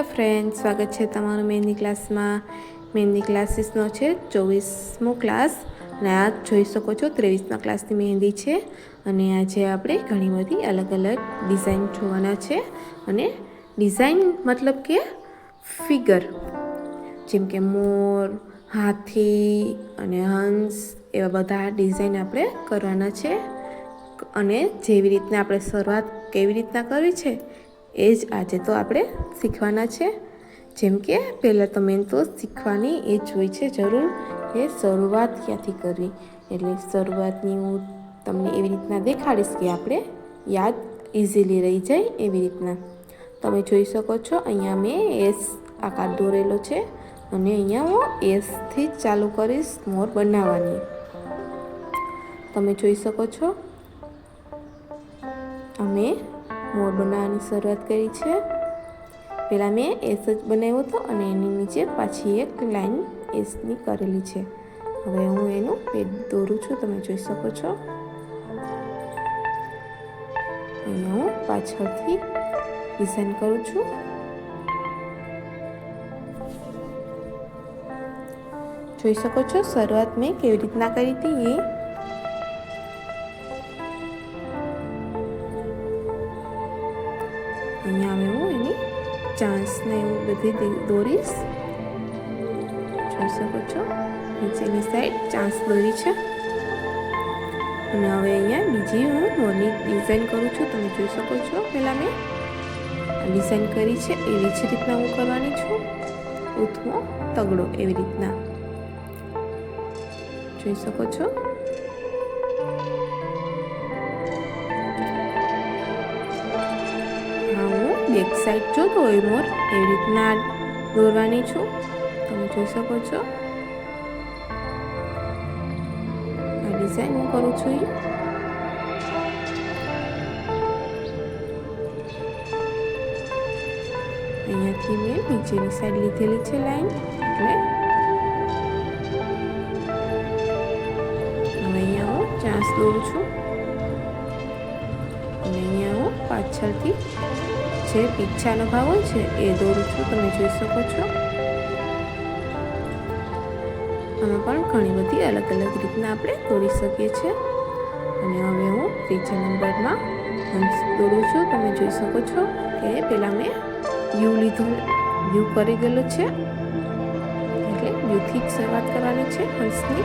Hello friend, સ્વાગત છે તમારું મહેંદી ક્લાસમાં. મહેંદી ક્લાસીસનો છે 24મો ક્લાસ અને આ જોઈ શકો છો 23મા ક્લાસની મહેંદી છે. અને આજે આપણે ઘણી બધી અલગ અલગ ડિઝાઇન જોવાના છે. અને ડિઝાઇન મતલબ કે ફિગર, જેમ કે મોર, હાથી અને હંસ, એવા બધા ડિઝાઇન આપણે કરવાના છે. અને જેવી રીતના આપણે શરૂઆત કેવી રીતના કરવી છે એ જ આજે તો આપણે શીખવાના છે. જેમ કે પહેલાં તો મેન તો શીખવાની એ જ હોય છે જરૂર, કે શરૂઆત ક્યાંથી કરવી. એટલે શરૂઆતની હું તમને એવી રીતના દેખાડીશ કે આપણે યાદ ઇઝીલી રહી જાય એવી રીતના. તમે જોઈ શકો છો અહીંયા મેં એસ આકાર દોરેલો છે અને અહીંયા હું એસથી જ ચાલુ કરીશ મોર બનાવવાની. તમે જોઈ શકો છો અમે મોર બનાવવાની શરૂઆત કરી છે. પહેલાં મેં એસ જ બનાવ્યો હતો અને એની નીચે પાછી એક લાઈન એસની કરેલી છે. હવે હું એનું પેટ દોરું છું, તમે જોઈ શકો છો. અહીંયા હું પાછળથી ડિઝાઇન કરું છું. જોઈ શકો છો શરૂઆત મેં કેવી રીતના કરી હતી એ. અહીંયા હવે હું એની ચાંસને એવું બધી દોરીશ. જોઈ શકો છો નીચેની સાઈડ ચાંસ દોરી છે. અને હવે અહીંયા બીજી હું મોરની ડિઝાઇન કરું છું. તમે જોઈ શકો છો પહેલાં મેં ડિઝાઇન કરી છે એવી જ રીતના હું કરવાની છું. ઉથમો તગડો એવી રીતના જોઈ શકો છો. બેક સાઈડ જોતો હોય મોર એવી રીતના દોરવાની છું. તમે જોઈ શકો છો આ ડિઝાઇન હું કરું છું. અહીંયાથી મેં નીચેની સાઈડ લીધેલી છે લાઈન, એટલે હવે અહીંયા હું ચાંસ દોરું છું. અને અહીંયા હું પાછળથી જે પીછાનો ભાગ હોય છે એ દોરું છું. તમે જોઈ શકો છો આમાં પણ ઘણી બધી અલગ અલગ રીતના આપણે દોરી શકીએ છીએ. અને હવે હું ત્રીજા નંબરમાં હંસ દોરું છું. તમે જોઈ શકો છો કે પહેલાં મેં યુ લીધું, યુ કરી ગયેલો છે, એટલે યુથી જ શરૂઆત કરવાની છે હંસની.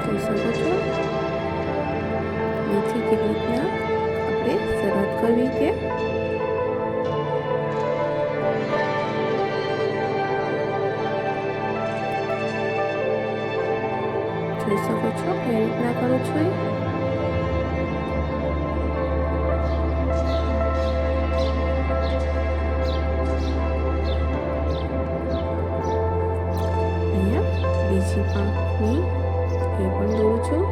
જોઈ શકો છો યુથી કેવી રીતના શરૂઆત કરવી તે. જોઈ શકો છો કઈ રીતના કરું છું. અહીંયા બીજી પાંખની એ પણ દોરું છું.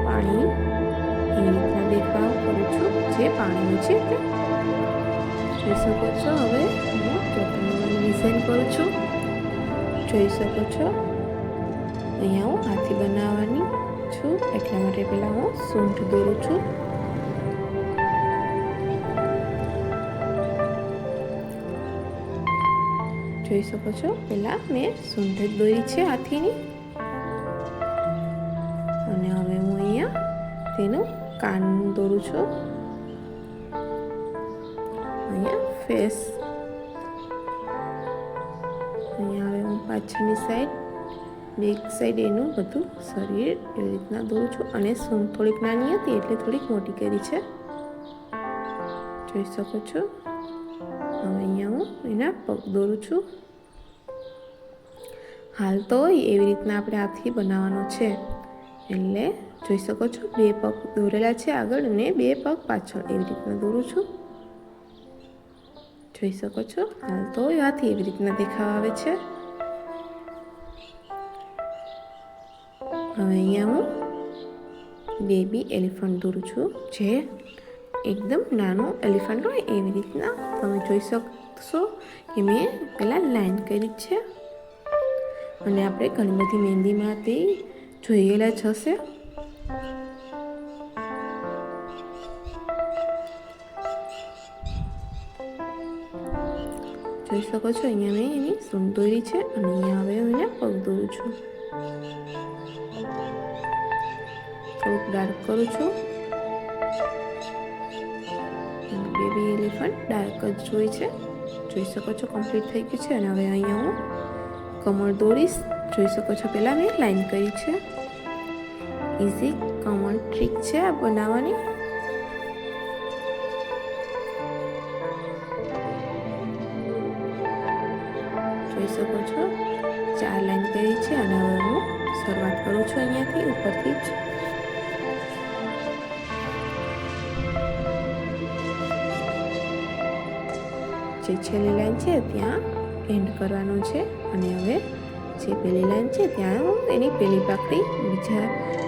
પાણી એવી રીતના દેખાવ કરું છું, જે પાણીનું છે તે જોઈ શકો છો. હવે હું ડિઝાઇન કરું છું. જોઈ શકો છો અહીંયા હું હાથી બનાવવાની છું, એટલા માટે પહેલાં હું સૂંઢ દોરું છું. જોઈ શકો છો પહેલાં મેં સૂંઢ જ દોરી છે હાથીની. અને હવે હું અહીંયા તેનું કાન દોરું છું. અહીંયા ફેસ, અહીંયા હવે હું પાછળની સાઈડ, બેક સાઈડ એનું બધું શરીર એવી રીતના દોરું છું. અને સૂંઢ થોડીક નાની હતી એટલે થોડીક મોટી કરી છે. જોઈ શકો છો. હવે અહીંયા હું એના પગ દોરું છું. હાલ તો એવી રીતના આપણે હાથી બનાવવાનો છે, એટલે જોઈ શકો છો બે પગ દોરેલા છે આગળ અને બે પગ પાછળ એવી રીતના દોરું છું. જોઈ શકો છો હાલ તો હાથી એવી રીતના દેખાવ આવે છે. હવે અહીંયા હું બેબી એલિફન્ટ દોરું છું, જે એકદમ નાનો એલિફન્ટ હોય એવી રીતના. તમે જોઈ શકશો કે મેં પહેલાં લાઈન કરી છે. અને આપણે ઘણી બધી મહેંદીમાંથી જોઈ ગયેલા જ હશે. જોઈ શકો છો અહીંયા મેં એની સૂંઢ દોરી છે અને અહીંયા હવે હું એને પગ દોરું છું. થોડુંક ડાર્ક કરું છું. બેબી એલિફન્ટ ડાર્ક જ જોઈ છે. જોઈ શકો છો કમ્પ્લીટ થઈ ગયું છે. અને હવે અહીંયા હું કમર દોરીશ. જોઈ શકો છો પહેલાં મેં લાઈન કરી છે. ઇઝી કોમન ટ્રીક છે આ બનાવવાની. જોઈ શકો છો 4 લાઈન કરી છે અને હવે હું શરૂઆત કરું છું અહીંયાથી ઉપરથી જ. જે છેલ્લી લાઈન છે ત્યાં એન્ડ કરવાનું છે અને હવે જે પહેલી લાઈન છે ત્યાં હું એની પહેલી પાકડી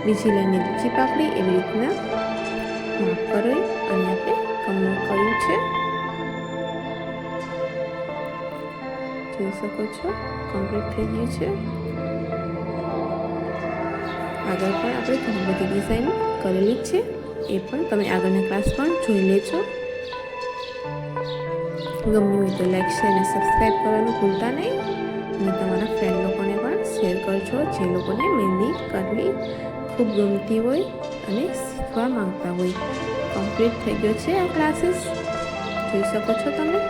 બીજી લાઈનની બીજી પાકડી એવી રીતના માપ કરી અને આપણે કમર કર્યું છે. જોઈ શકો છો કમ્પ્લીટ થઈ ગયું છે. આગળ પણ આપણે ઘણી બધી ડિઝાઇન કરેલી જ છે. એ પણ તમે આગળના ક્લાસ પણ જોઈ લેજો. ગમ્યું હોય તો લાઈક શેર અને સબસ્ક્રાઈબ કરવાનું ભૂલતા નહીં અને તમારા ફ્રેન્ડ લોકોને પણ શેર કરજો જે લોકોને મહેંદી કરવી ખૂબ ગમતી હોય અને શીખવા માંગતા હોય. કમ્પ્લીટ થઈ ગયો છે આ ક્લાસીસ. જોઈ શકો છો તમે.